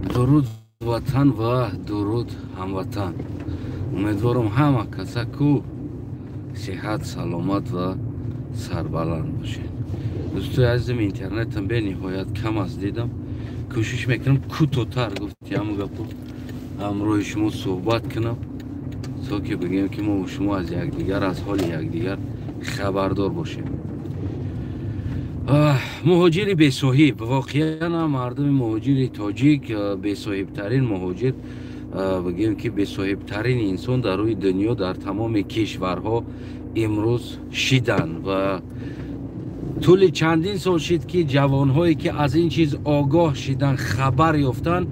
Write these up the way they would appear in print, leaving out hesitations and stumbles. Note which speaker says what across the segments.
Speaker 1: дуруд ватан ва дуруд ҳамватан. Умедворам ҳама каса ку сеҳат, саломат ва сарбаланд бошед. дӯстои азизам, интернетам бениҳоят кам аст дидам. кӯшиш мекунам кӯтоҳтар гуфти ҳамун гапо ҳамроҳи шумо суҳбат кунам, то ки бигем ки мо шумо аз якдигар, аз ҳоли якдигар хабардор бошем. муҳоҷири бесоҳиб, воқеан мардуми муҳоҷири тоҷик бесоҳибтарин муҳоҷир, бигем ки бесоҳибтарин инсон дар рӯи дунё дар тамоми кишварҳо имрӯз шиданд ва тӯли чандин сол шид ки ҷавонҳое ки аз ин чиз огоҳ шиданд, хабар ёфтанд,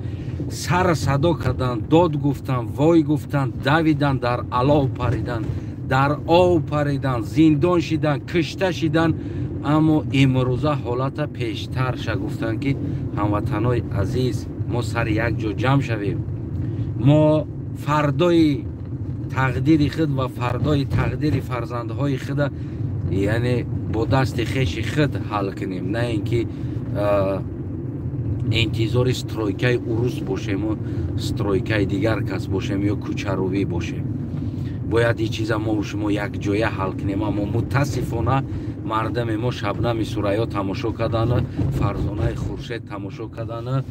Speaker 1: сар садо карданд, дод гуфтанд, вой гуфтанд, давиданд, дар алов париданд, дар ов париданд, зиндон шиданд, кушта шиданд. аммо имрӯза ҳолата пештар шагуфтанд ки ҳамватанои азиз, мо сари як ҷо ҷамъ шавем, мо фардои тақдири худ ва фардои тақдири фарзандҳои худа яъне бо дасти хеши худ ҳал кунем, на ин ки интизори стройкаи урус бошему, стройкаи дигар кас бошем ё кӯчаровӣ бошем. бояд ин чиза мо шумо якҷоя ҳал кунем. аммо мутаассифона мардами мо шабнами сурайё тамошо карданд, фарзонаи хуршед тамошо карданд,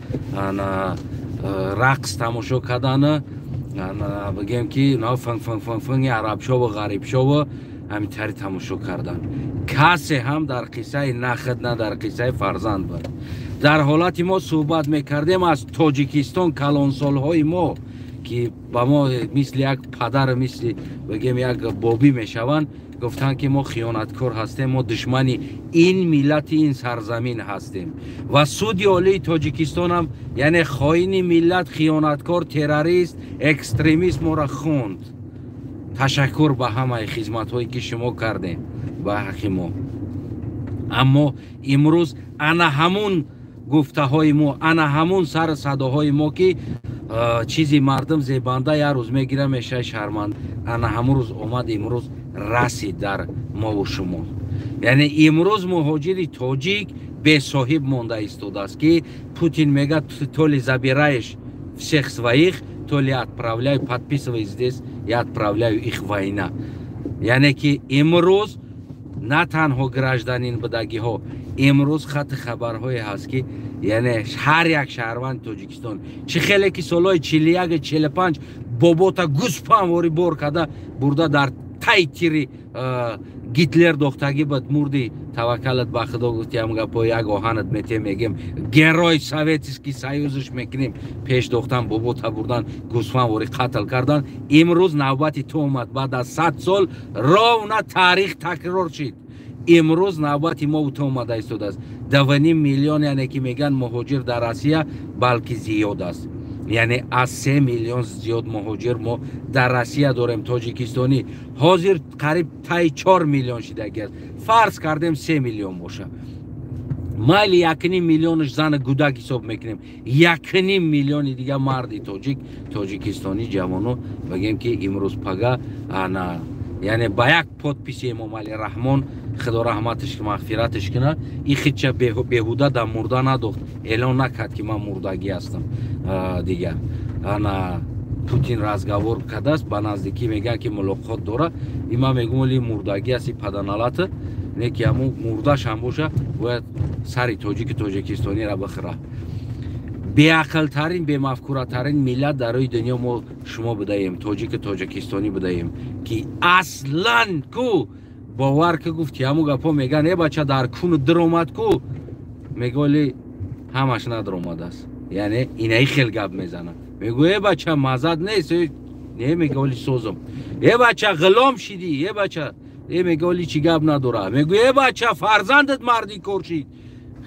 Speaker 1: рақс тамошо карданд, бигем ки фанги арабшову ғарибшову ҳаминтари тамошо карданд. касе ҳам дар қиссаи на худ, на дар қиссаи фарзанд буд. дар ҳолати мо суҳбат мекардем аз тоҷикистон, калонсолҳои мо ки ба мо мисли як падар, мисли бигем як бобӣ мешаванд, гуфтанд ки мо хиёнаткор ҳастем, мо душмани ин миллати ин сарзамин ҳастем. ва суди олии тоҷикистон ҳам яъне хоини миллат, хиёнаткор, террорист, экстремист моро хонд. ташаккур ба ҳамаи хизматҳое ки шумо кардем ба ҳаққи мо. аммо имрӯз ана ҳамун гуфтаҳои мо, ана ҳамун сару садоҳои мо ки чизи мардум зебанда як рӯз мегира мешай шарманд, ана ҳамун рӯз омад, имрӯз расид дар мову шумо. яъне имрӯз муҳоҷири тоҷик бесоҳиб монда истодааст ки Путин мега толи забираеш всех своих, толи отправляю, подписывай здесь, я отправляю их война. яъне ки имрӯз на танҳо гражданин будагиҳо, имрӯз хати хабарҳое ҳаст ки яъне ҳар як шаҳрванди тоҷикистон чӣ хеле ки солҳои 41 45 бобота гӯспан вори бор карда бурда дар таи тири гитлер дохтагӣ буд, мурди таваккалат ба худо гуфти ҳам гапо як оҳанат метем, мегем герой советский союзш мекунем, пеш дохтан бобота бурдан гӯспан вори қатл кардан. имрӯз навбати ту омад, баъд аз 100 сол ровна таърих такрор шид. имрӯз навбати мо то омада истодааст. 2.5 миллион яъне ки меган муҳоҷир дар Россия, балки зиёд аст. яъне аз 3 миллион зиёд муҳоҷир мо дар Россия дорем. тоҷикистонӣ ҳозир қариб таи 4 миллион шидагӣ аст. фарз кардем 3 миллион боша, майли 1.5 миллионш зани гудак ҳисоб мекунем, 1.5 миллиони дига марди тоҷикистонӣ ҷавоно бигем ки имрӯз пага ана яъне ба як подписи Эмомали Раҳмон, худо раҳматиш мағфиратиш куна, ин хича беҳуда да мурда надохт, эълон накард ки ман мурдагӣ ҳастам. дига ана Путин разговор кардааст, ба наздикӣ мегӯяд ки мулоқот дора, ин ман мегӯм оли мурдагӣ аст, ин паданалата не ки ҳамун мурдаш ҳам боша, бояд сари тоҷики тоҷикистониро бихӯра. беақлтарин, бемафкуратарин миллат дар рӯи дунё мо шумо будаем, тоҷики тоҷикистонӣ будаем ки аслан ку бовар ки гуфти ҳамун гапо меган е бача дар куну диромад ку, мегӯли ҳамаш надиромадааст. яъне инаи хел гап мезана, мегӯ е бача мазад нест, не мегӯли созам, е бача ғулом шидӣ, е бача е мегӯли чӣ гап надора, мегӯ е бача фарзандат марди кор шид,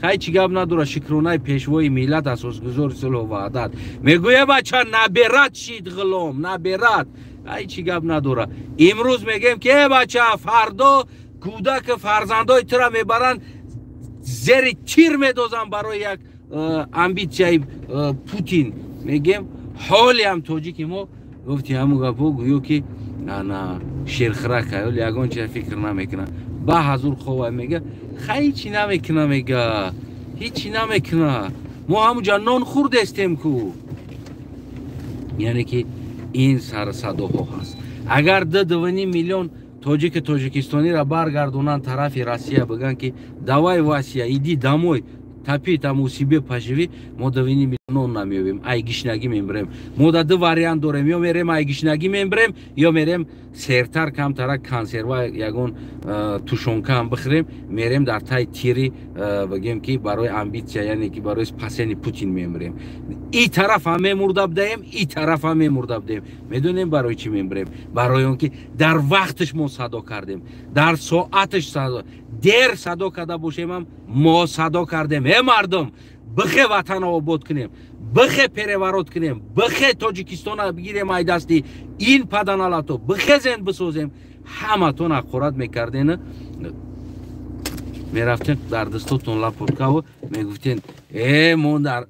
Speaker 1: хай чӣ гап надора, шукронаи пешвои миллат, асосгузори сулҳу ваҳдат, мегӯ е бача наберат шид ғулом, наберат, ай чӣ гап надора. имрӯз мегем ки е бача фардо кӯдак фарзандои тура мебаранд, зери тир медозанд барои як амбитсияи Путин. мегем ҳоли ҳам тоҷики мо гуфти ҳамун гапо гӯё ки ана шерхирака ёли ягон чиз фикр намекуна. ба ҳазур хова мега хай ҳичи намекуна, мега ҳичи намекуна. ما همونجا نان خورد استیم کو. یعنی که این سر صداها هست. اگر 2.5 میلیون توجیکستانی را برگردونن طرف روسیه بگن که давай Вася иди домой тапи там у себе поживи, ما 2.5 میلیون نمیابیم ای گشنگی میبریم. ما دو واریانت داریم، یا میریم ای گشنگی میبریم یا میریم سرتر کم ترک کنسروا یگون توشونکا هم بخریم میریم در تای تیری بگیم که برای امبیتسیا یعنی که برای پسین پوتین میبریم. این طرف هم میمرده بدهیم این طرف هم میمرده بدهیم. میدونیم برای چی میبریم؟ برای اون که در وقتش ما صدا کردیم، در ساعتش صدا دیر صدا کرده باشیم هم ما صدا کردیم. ای مردم بخی وطن آباد کنیم، بخی پیرورات کنیم، بخی تاجیکستان بگیریم ای دستی این پدنالاتو بخی زند بسازیم. همه تون اقورت میکردین میرفتین در دستتون لاپورکا و میگفتین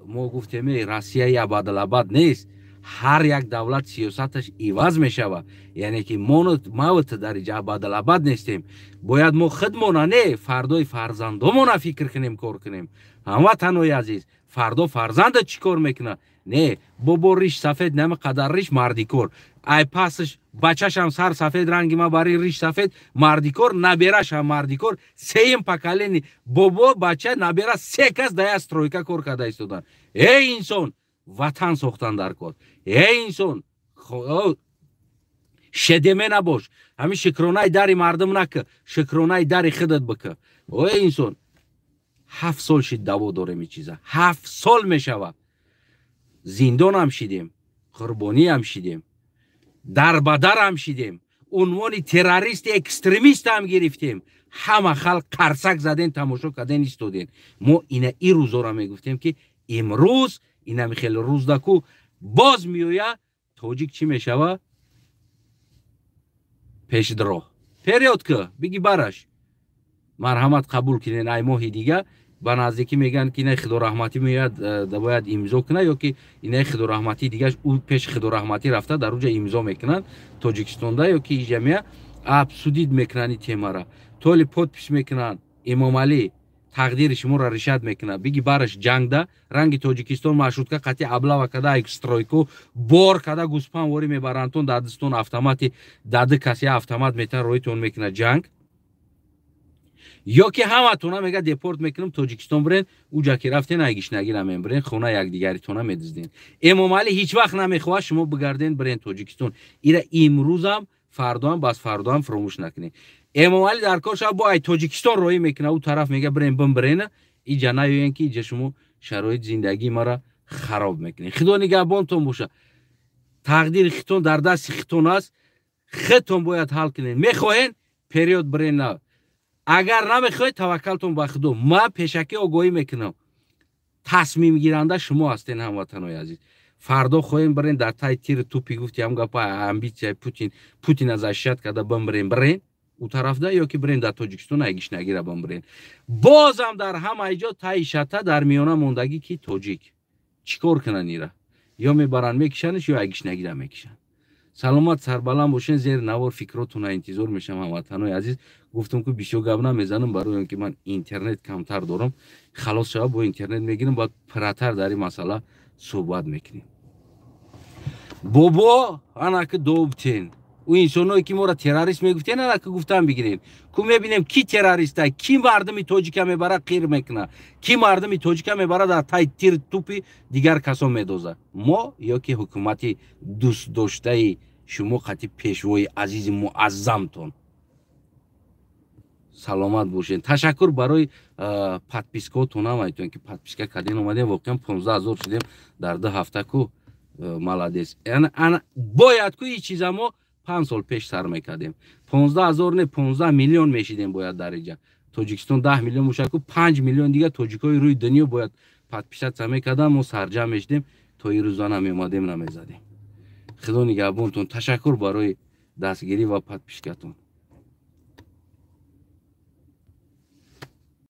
Speaker 1: ما گفتیم روسیه یا عبدالآباد نیست. هر یک دولت سیاستش عوض میشود. یعنی که ما در اینجا عبدالآباد نیستیم. باید ما خودمون نه فردای فرزندمون فکر کنیم کار کنیم. هموطنای عزیز فردا فرزند چی کار میکنه؟ نه بابا ریش سفید نمی قدر ریش مردی کار. ای پسش بچهش هم سر سفید رنگی ما برای ریش سفید مردی کار، نبیرش هم مردی کار. سیم پکلینی بابا بچه نبیره 3 کس دای استرویکا کار کرده ایستادن. ای انسان وطن ساختن در کار. ای انسان شدیمه نباش. همین شکرانه داری مردم نکه، شکرانه داری خودت بکه. ای انسان 7 سال شد دوا داره می چیزه. 7 سال می شود. زندان هم شدیم، قربانی هم شدیم، در بدر هم شدیم، عنوان تروریست اکستریمیست هم گرفتیم. همه خلق قرصک زدن تماشا کردن ایستادین. ما این روزا را می گفتیم که امروز این هم خیلی روز دکو باز میویه تاجیک چی می شود؟ پیش درو پریود که بگی برش مرحمت قبول کنین ای ماهی دیگه به نزدیکی میگن که اینه خدا رحمتی میاد باید امضا کنه یا که اینه خدا رحمتی دیگه او پیش خدا رحمتی رفته در اونجا امضا میکنن تاجیکستان دا یا که جمعیه ابسودید میکنن این تیمه را تولی پودپیس میکنن. امام علی تقدیر شما را رشد میکنه بگی برش جنگ ده رنگ تاجیکستان مشروط که قطعی ابلا و کده اکسترایکو بار کده گوسپان واری میبرانتون دادستون автомати داده کسی автомат میتن رویتون میکنه جنگ یا که همتون میگه دیپورت میکنم تاجیکستان برین اونجا که رفتین ایگیشنگی نمیبرین خونه یک دیگریتون میدزدین. امام علی هیچ وقت نمیخواد شما بگردین برین تاجیکستان. ایره امروز هم فردا هم بس فردا هم فراموش نکنین. امام علی در کارش با ای تاجیکستان روی میکنه اون طرف میگه برین برین اینجا نیاین که اینجا شما شرایط زندگی ما را خراب میکنین. خدا نگهبانتون باشه. تقدیر خودتون در دست خودتون است. خودتون باید حل کنین. میخواین پریود برین نه. اگر نمیخواید توکلتون به خدا. ما پیشکی آگاهی میکنم تصمیم گیرنده شما هستین هموطنای عزیز. فردا خواهیم برین در تای تیر توپی گفتی هم گپا امبیتسیا پوتین از اشیات کرده برین او طرف ده یا که برین در تاجیکستان ایگیشنگی را برین. بازم در همه ایجا تای شته در میانه موندگی که تاجیک چیکار کنن ایره یا میبرن میکشنش یا ایگیشنگی را میکشن. سلامت سربلند باشین. زیر نوار فکراتون انتظار میشم هموطنای عزیز. گفتم که بیشتر گپ نمیزنم برای اینکه من اینترنت کمتر دارم. خلاص شب با اینترنت میگیرم بعد پراتر در این مسئله صحبت میکنیم. بابا انا که دوبتین او انسانایی که ما را تروریست میگفتین انا که گفتم بگیرین کو میبینیم کی تروریسته کی مردمی تاجیک میبره قیر میکنه کی مردمی تاجیک میبره در تای تیر توپی دیگر کسا میدوزه. ما یا که حکومتی دوست داشته شما قطعی پیشوای عزیز معظمتون. سلامت باشین. تشکر برای پادپیسکاتون هم ایتون که پادپیسکا کردین اومدین. واقعا 15000 شدیم در 2 هفته کو مالادیس. انا باید که این چیزا ما 5 سال پیش سر میکردیم. 15000 نه 15 میلیون میشیدیم باید در اینجا. تاجیکستان 10 میلیون موشه که 5 میلیون دیگه تاجیکای روی دنیا باید پادپیسات میکردن. ما سرجم میشدیم تا این روزا نمیومدیم نمیزدیم. خدا نگهبانتون. تشکر برای دستگیری و پادپیسکاتون.